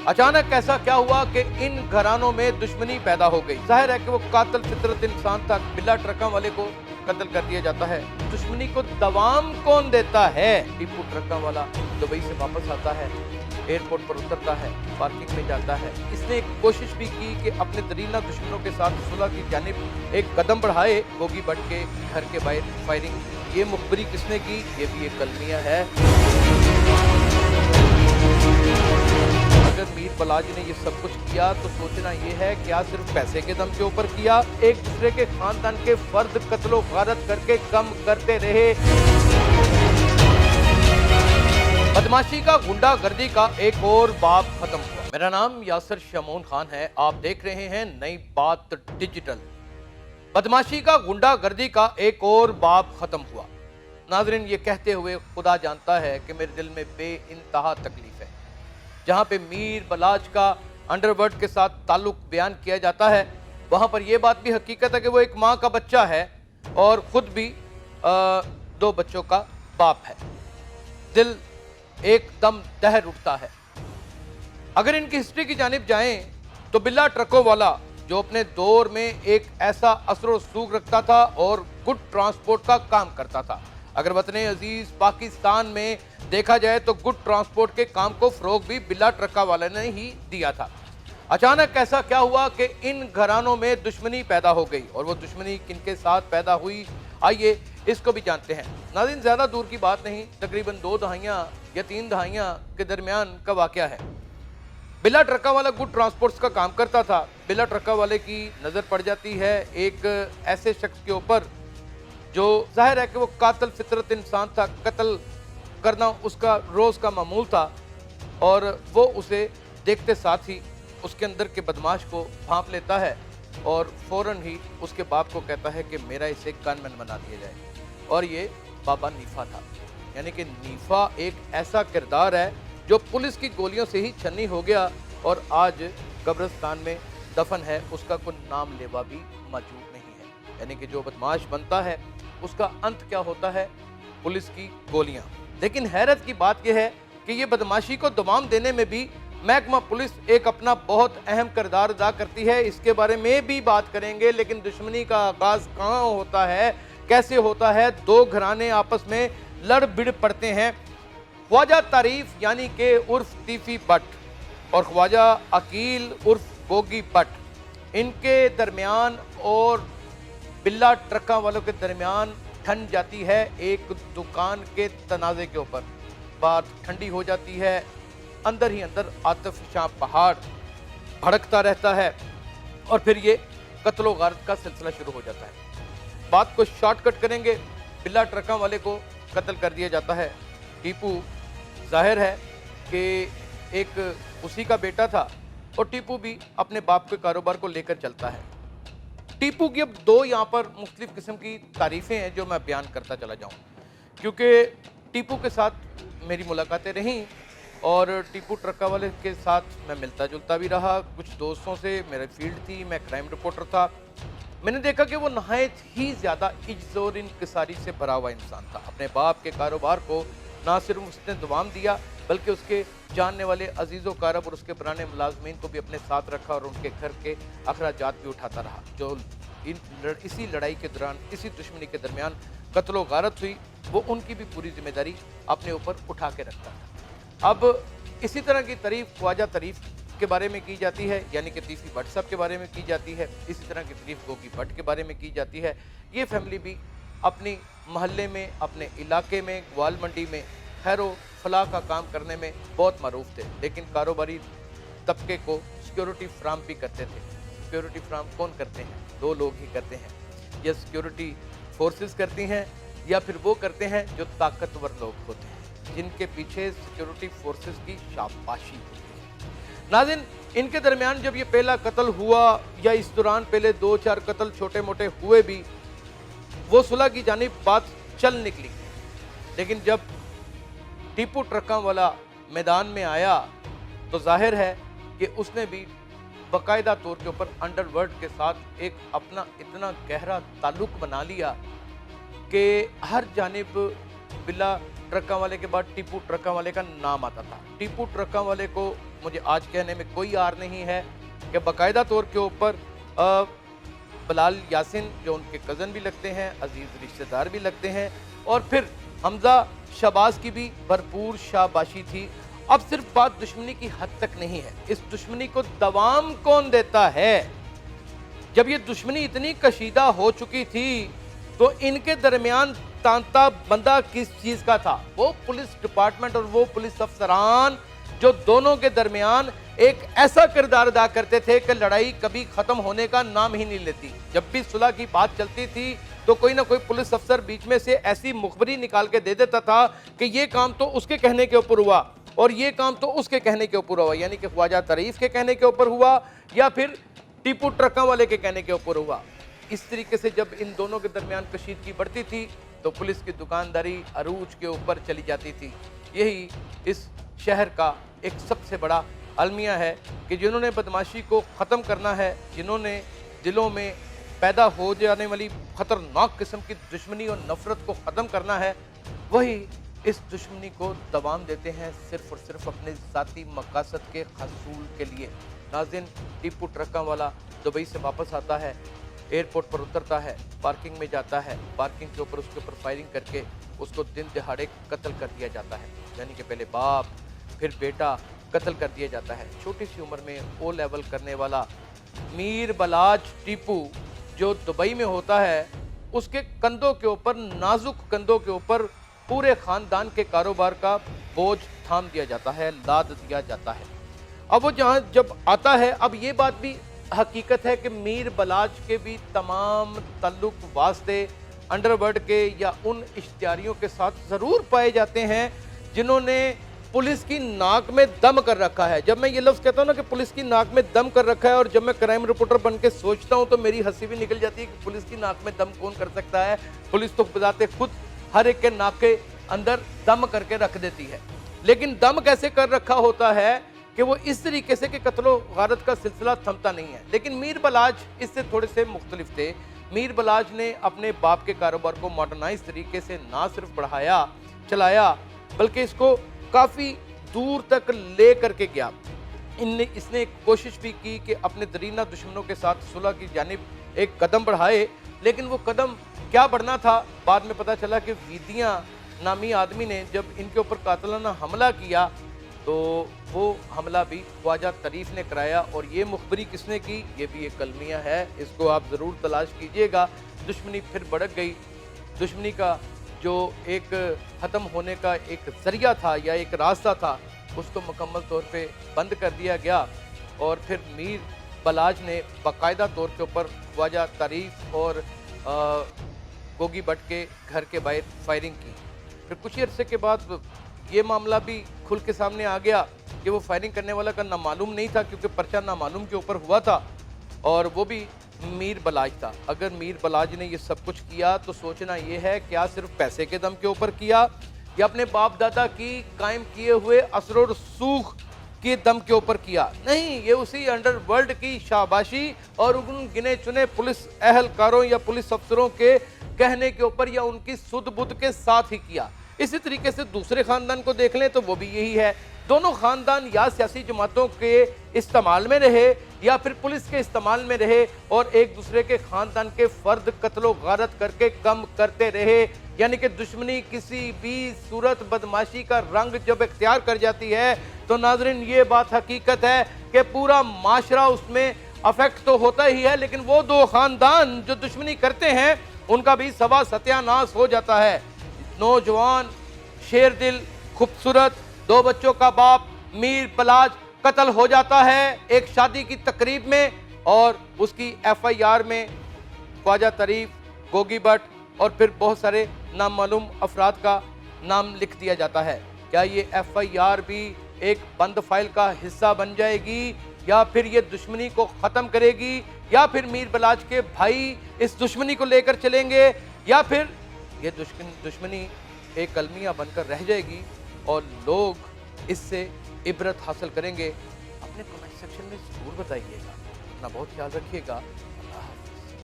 अचानक ऐसा क्या हुआ कि इन घरानों में दुश्मनी पैदा हो गई। जाहिर है कि वो कातिल फितरत इंसान था। बिल्ला ट्रकों वाले को कत्ल कर दिया जाता है। दुश्मनी को दवाम कौन देता है? टीपू ट्रकों वाला दुबई से वापस आता है, एयरपोर्ट पर उतरता है, पार्किंग में जाता है। इसने एक कोशिश भी की कि अपने दरीना दुश्मनों के साथ सुलह की जानिब एक कदम बढ़ाए। गोगी भट्ट के घर के बाहर फायरिंग, ये मुखबरी किसने की? ये भी एक कलमिया है। अगर मीर बलाज ने ये सब कुछ किया तो सोचना ये है क्या सिर्फ पैसे के दम के ऊपर किया? एक दूसरे के खानदान के फर्द कत्लो गारत करके कम करते रहे। बदमाशी का, गुंडागर्दी का एक और बाब खत्म हुआ। मेरा नाम यासिर शमून खान है, आप देख रहे हैं नई बात डिजिटल। बदमाशी का, गुंडागर्दी का एक और बाब खत्म हुआ। नाजरीन, ये कहते हुए खुदा जानता है कि मेरे दिल में बेइंतहा तकलीफ है। जहां पे मीर बलाज का अंडरवर्ल्ड के साथ ताल्लुक बयान किया जाता है, वहां पर यह बात भी हकीकत है कि वो एक माँ का बच्चा है और खुद भी 2 बच्चों का बाप है। दिल एकदम दहर उठता है। अगर इनकी हिस्ट्री की जानिब जाएं तो बिल्ला ट्रकों वाला जो अपने दौर में एक ऐसा असर व सूख रखता था और गुड ट्रांसपोर्ट का काम करता था। अगर वतने अजीज पाकिस्तान में देखा जाए तो गुड ट्रांसपोर्ट के काम को फरोग भी बिल्ला ट्रका वाले ने ही दिया था। अचानक ऐसा क्या हुआ कि इन घरानों में दुश्मनी पैदा हो गई, और वो दुश्मनी किनके साथ पैदा हुई, आइए इसको भी जानते हैं। नाज़रीन, ज़्यादा दूर की बात नहीं, तकरीबन 2 दहाइयाँ या 3 दहाइयाँ के दरमियान का वाक़या है। बिल्ला ट्रका वाला गुड ट्रांसपोर्ट्स का काम करता था। बिल्ला ट्रका वाले की नज़र पड़ जाती है एक ऐसे शख्स के ऊपर जो जाहिर है कि वो कातिल फितरत इंसान था। कत्ल करना उसका रोज़ का मामूल था और वो उसे देखते साथ ही उसके अंदर के बदमाश को भांप लेता है और फ़ौरन ही उसके बाप को कहता है कि मेरा इसे गनमैन बना दिया जाए। और ये बाबा नीफा था। यानी कि नीफा एक ऐसा किरदार है जो पुलिस की गोलियों से ही छन्नी हो गया और आज कब्रिस्तान में दफन है। उसका कोई नाम लेवा भी मौजूद नहीं है। यानी कि जो बदमाश बनता है उसका अंत क्या होता है? पुलिस की गोलियां। लेकिन हैरत की बात यह है कि ये बदमाशी को दवाम देने में भी महकमा पुलिस एक अपना बहुत अहम किरदार अदा करती है। इसके बारे में भी बात करेंगे। लेकिन दुश्मनी का आगाज कहाँ होता है, कैसे होता है? 2 घराने आपस में लड़ भिड़ पड़ते हैं। ख्वाजा तारीफ यानी कि उर्फ तीफी भट्ट और ख्वाजा अकील उर्फ गोगी भट्ट, इनके दरमियान और बिल्ला ट्रका वालों के दरमियान ठन जाती है एक दुकान के तनाज़े के ऊपर। बात ठंडी हो जाती है। अंदर ही अंदर आतिफशां पहाड़ भड़कता रहता है और फिर ये कत्लो गारत का सिलसिला शुरू हो जाता है। बात को शॉर्टकट करेंगे। बिल्ला ट्रका वाले को कत्ल कर दिया जाता है। टीपू जाहिर है कि एक उसी का बेटा था और टीपू भी अपने बाप के कारोबार को लेकर चलता है। टीपू की अब 2 यहाँ पर मुख्तलिफ किस्म की तारीफ़ें हैं जो मैं बयान करता चला जाऊँ, क्योंकि टीपू के साथ मेरी मुलाकातें रहीं और टीपू ट्रका वाले के साथ मैं मिलता जुलता भी रहा। कुछ दोस्तों से मेरी फील्ड थी, मैं क्राइम रिपोर्टर था। मैंने देखा कि वो नहायत ही ज़्यादा इज्ज़ और इंकिसारी से भरा हुआ इंसान था। अपने बाप के कारोबार को ना सिर्फ उसने दवाम दिया बल्कि उसके जानने वाले अजीज़ो कारब और उसके पुराने मुलाजमीन को भी अपने साथ रखा और उनके घर के अखराजात भी उठाता रहा। जो इसी लड़ाई के दौरान, इसी दुश्मनी के दरमियान कत्लो गारत हुई, वो उनकी भी पूरी जिम्मेदारी अपने ऊपर उठा के रखता था। अब इसी तरह की तारीफ ख्वाजा तारीफ के बारे में की जाती है, यानी कि तीफी भट्ट साहब के बारे में की जाती है। इसी तरह की तारीफ गोगी भट्ट के बारे में की जाती है। ये फैमिली भी अपनी महल्ले में, अपने इलाके में, ग्वाल मंडी में खैरो फलाह का काम करने में बहुत मरूफ थे। लेकिन कारोबारी तबके को सिक्योरिटी फ्राहम भी करते थे। सिक्योरिटी फ्राहम कौन करते हैं? 2 लोग ही करते हैं। या सिक्योरिटी फोर्सेस करती हैं या फिर वो करते हैं जो ताकतवर लोग होते हैं, जिनके पीछे सिक्योरिटी फोर्सेस की शाबाशी होती है। नाज़रीन, इनके दरमियान जब ये पहला कत्ल हुआ या इस दौरान पहले 2-4 कत्ल छोटे मोटे हुए भी, वो सुलह की जानिब बात चल निकली। लेकिन जब टीपू ट्रका वाला मैदान में आया तो जाहिर है कि उसने भी बाकायदा तौर के ऊपर अंडरवर्ल्ड के साथ एक अपना इतना गहरा ताल्लुक बना लिया कि हर जानिब बिल्ला ट्रका वाले के बाद टीपू ट्रका वाले का नाम आता था। टीपू ट्रका वाले को मुझे आज कहने में कोई आर नहीं है कि बाकायदा तौर के ऊपर बलाल यासिन जो उनके कज़न भी लगते हैं, अजीज़ रिश्तेदार भी लगते हैं, और फिर हमज़ा शहबाज की भी भरपूर शाबाशी थी। अब सिर्फ बात दुश्मनी की हद तक नहीं है, इस दुश्मनी को दवाम कौन देता है? जब ये दुश्मनी इतनी कशीदा हो चुकी थी तो इनके दरमियान तांता बंदा किस चीज का था? वो पुलिस डिपार्टमेंट और वो पुलिस अफसरान जो दोनों के दरमियान एक ऐसा किरदार अदा करते थे कि लड़ाई कभी खत्म होने का नाम ही नहीं लेती। जब भी सुलह की बात चलती थी तो कोई ना कोई पुलिस अफसर बीच में से ऐसी मुखबरी निकाल के दे देता था कि ये काम तो उसके कहने के ऊपर हुआ और ये काम तो उसके कहने के ऊपर हुआ, यानी कि ख्वाजा तारीफ के कहने के ऊपर हुआ या फिर टीपू ट्रकों वाले के कहने के ऊपर हुआ। इस तरीके से जब इन दोनों के दरमियान कशीदगी बढ़ती थी तो पुलिस की दुकानदारी अरूज के ऊपर चली जाती थी। यही इस शहर का एक सबसे बड़ा अलमिया है कि जिन्होंने बदमाशी को ख़त्म करना है, जिन्होंने दिलों में पैदा हो जाने वाली ख़तरनाक किस्म की दुश्मनी और नफ़रत को ख़त्म करना है, वही इस दुश्मनी को दवाम देते हैं सिर्फ़ और सिर्फ अपने ज़ाती मकासद के हसूल के लिए। नाज़रीन, टीपू ट्रकों वाला दुबई से वापस आता है, एयरपोर्ट पर उतरता है, पार्किंग में जाता है, पार्किंग के ऊपर उसके ऊपर फायरिंग करके उसको दिन दिहाड़े कत्ल कर दिया जाता है। यानी कि पहले बाप फिर बेटा कत्ल कर दिया जाता है। छोटी सी उम्र में ओ लेवल करने वाला मीर बलाज टीपू जो दुबई में होता है, उसके कंधों के ऊपर, नाजुक कंधों के ऊपर पूरे ख़ानदान के कारोबार का बोझ थाम दिया जाता है, लाद दिया जाता है। अब वो जहाँ जब आता है, अब ये बात भी हकीकत है कि मीर बलाज के भी तमाम ताल्लुक वास्ते अंडरवर्ल्ड के या उन इश्तिहारियों के साथ ज़रूर पाए जाते हैं जिन्होंने पुलिस की नाक में दम कर रखा है। जब मैं ये लफ्ज़ कहता हूँ ना कि पुलिस की नाक में दम कर रखा है, और जब मैं क्राइम रिपोर्टर बन के सोचता हूँ तो मेरी हंसी भी निकल जाती है कि पुलिस की नाक में दम कौन कर सकता है। पुलिस तो बजाते खुद हर एक के नाक के अंदर दम करके रख देती है, लेकिन दम कैसे कर रखा होता है कि वो इस तरीके से कि कत्लो गारत का सिलसिला थमता नहीं है। लेकिन मीर बलाज इससे थोड़े से मुख्तलिफ थे। मीर बलाज ने अपने बाप के कारोबार को मॉडर्नाइज तरीके से ना सिर्फ बढ़ाया चलाया, बल्कि इसको काफ़ी दूर तक ले करके गया। इसने कोशिश भी की कि अपने दरीना दुश्मनों के साथ सुलह की जानिब एक कदम बढ़ाए, लेकिन वो कदम क्या बढ़ना था, बाद में पता चला कि वीदियाँ नामी आदमी ने जब इनके ऊपर कातलाना हमला किया तो वो हमला भी ख्वाजा तारीफ ने कराया। और ये मुखबरी किसने की, ये भी एक कलमिया है, इसको आप ज़रूर तलाश कीजिएगा। दुश्मनी फिर बढ़ गई, दुश्मनी का जो एक ख़त्म होने का एक ज़रिया था या एक रास्ता था, उसको मुकम्मल तौर पे बंद कर दिया गया। और फिर मीर बलाज ने बाकायदा तौर के ऊपर ख्वाजा तारीफ और गोगी भट्ट के घर के बाहर फायरिंग की। फिर कुछ अरसे के बाद ये मामला भी खुल के सामने आ गया कि वो फायरिंग करने वाला का नामालूम नहीं था, क्योंकि पर्चा नामालूम के ऊपर हुआ था और वो भी मीर बलाज था। अगर मीर बलाज ने ये सब कुछ किया तो सोचना ये है क्या सिर्फ पैसे के दम के ऊपर किया या अपने बाप दादा की कायम किए हुए असर और सूख के दम के ऊपर किया? नहीं, ये उसी अंडरवर्ल्ड की शाबाशी और उन गिने चुने पुलिस अहलकारों या पुलिस अफसरों के कहने के ऊपर या उनकी सुध बुध के साथ ही किया। इसी तरीके से दूसरे खानदान को देख लें तो वो भी यही है। दोनों खानदान या सियासी जमातों के इस्तेमाल में रहे या फिर पुलिस के इस्तेमाल में रहे और एक दूसरे के खानदान के फर्द कत्लो गारत करके कम करते रहे। यानी कि दुश्मनी किसी भी सूरत बदमाशी का रंग जब इख्तियार कर जाती है तो नाजरीन ये बात हकीकत है कि पूरा माशरा उसमें अफेक्ट तो होता ही है, लेकिन वो दो खानदान जो दुश्मनी करते हैं उनका भी सवा सत्यानाश हो जाता है। नौजवान शेर दिल खूबसूरत 2 बच्चों का बाप मीर बलाज कत्ल हो जाता है एक शादी की तकरीब में, और उसकी FIR में ख्वाजा तारीफ, गोगी भट्ट और फिर बहुत सारे नामालूम अफराद का नाम लिख दिया जाता है। क्या ये FIR भी एक बंद फाइल का हिस्सा बन जाएगी या फिर ये दुश्मनी को ख़त्म करेगी, या फिर मीर बलाज के भाई इस दुश्मनी को लेकर चलेंगे, या फिर ये दुश्मनी एक अलमिया बनकर रह जाएगी और लोग इससे इबरत हासिल करेंगे? अपने कमेंट सेक्शन में ज़रूर बताइएगा। अपना बहुत ख्याल रखिएगा।